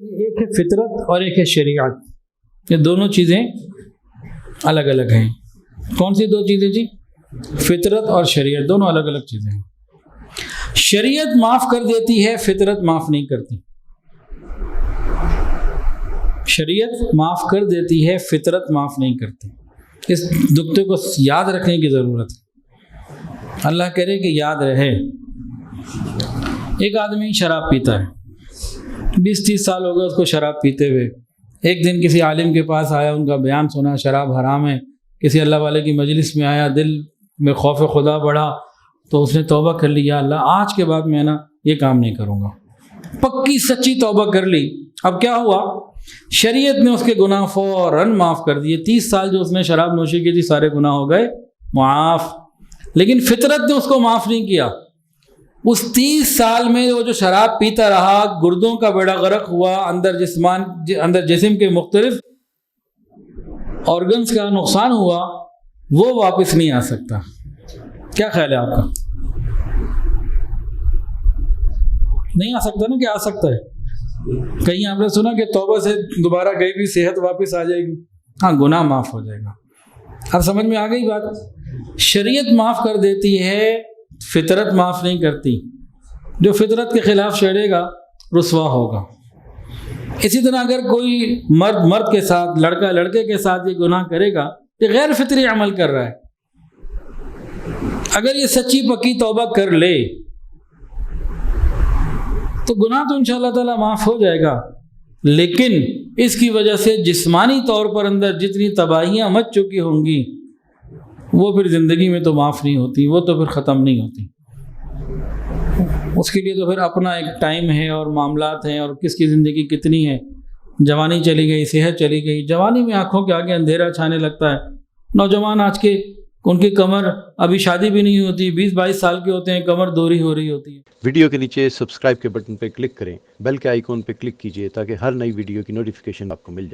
ایک ہے فطرت اور ایک ہے شریعت، یہ دونوں چیزیں الگ الگ ہیں۔ کون سی دو چیزیں جی؟ فطرت اور شریعت دونوں الگ الگ چیزیں ہیں۔ شریعت معاف کر دیتی ہے، فطرت معاف نہیں کرتی۔ شریعت معاف کر دیتی ہے، فطرت معاف نہیں کرتی۔ اس نقطے کو یاد رکھنے کی ضرورت ہے، اللہ کرے کہ یاد رہے۔ ایک آدمی شراب پیتا ہے، 20-30 سال ہو گئے اس کو شراب پیتے ہوئے۔ ایک دن کسی عالم کے پاس آیا، ان کا بیان سنا شراب حرام ہے، کسی اللہ والے کی مجلس میں آیا، دل میں خوف خدا بڑھا تو اس نے توبہ کر لی، یا اللہ آج کے بعد میں یہ کام نہیں کروں گا۔ پکی سچی توبہ کر لی۔ اب کیا ہوا؟ شریعت نے اس کے گناہ فوراً معاف کر دیے۔ 30 سال جو اس نے شراب نوشی کی تھی سارے گناہ ہو گئے معاف، لیکن فطرت نے اس کو معاف نہیں کیا۔ اس 30 سال میں وہ جو شراب پیتا رہا، گردوں کا بیڑا غرق ہوا، اندر جسم کے مختلف آرگنز کا نقصان ہوا، وہ واپس نہیں آ سکتا۔ کیا خیال ہے آپ کا؟ نہیں آ سکتا نا؟ کہ آ سکتا ہے؟ کہیں آپ نے سنا کہ توبہ سے دوبارہ گئی بھی صحت واپس آ جائے گی؟ ہاں، گناہ معاف ہو جائے گا۔ اب سمجھ میں آ گئی بات؟ شریعت معاف کر دیتی ہے، فطرت معاف نہیں کرتی۔ جو فطرت کے خلاف چڑھے گا رسوا ہوگا۔ اسی طرح اگر کوئی مرد کے ساتھ، لڑکا لڑکے کے ساتھ یہ گناہ کرے گا، یہ غیر فطری عمل کر رہا ہے۔ اگر یہ سچی پکی توبہ کر لے تو گناہ تو انشاءاللہ تعالیٰ معاف ہو جائے گا، لیکن اس کی وجہ سے جسمانی طور پر اندر جتنی تباہیاں مچ چکی ہوں گی وہ پھر زندگی میں تو معاف نہیں ہوتی، وہ تو پھر ختم نہیں ہوتی۔ اس کے لیے تو پھر اپنا ایک ٹائم ہے اور معاملات ہیں، اور کس کی زندگی کتنی ہے۔ جوانی چلی گئی، صحت چلی گئی، جوانی میں آنکھوں کے آگے اندھیرا چھانے لگتا ہے۔ نوجوان آج کے ان کی کمر، ابھی شادی بھی نہیں ہوتی، 20-22 سال کے ہوتے ہیں، کمر دوری ہو رہی ہوتی ہے۔ ویڈیو کے نیچے سبسکرائب کے بٹن پہ کلک کریں، بیل کے آئیکن پہ کلک کیجئے تاکہ ہر نئی ویڈیو کی نوٹیفیکیشن آپ کو مل جائے۔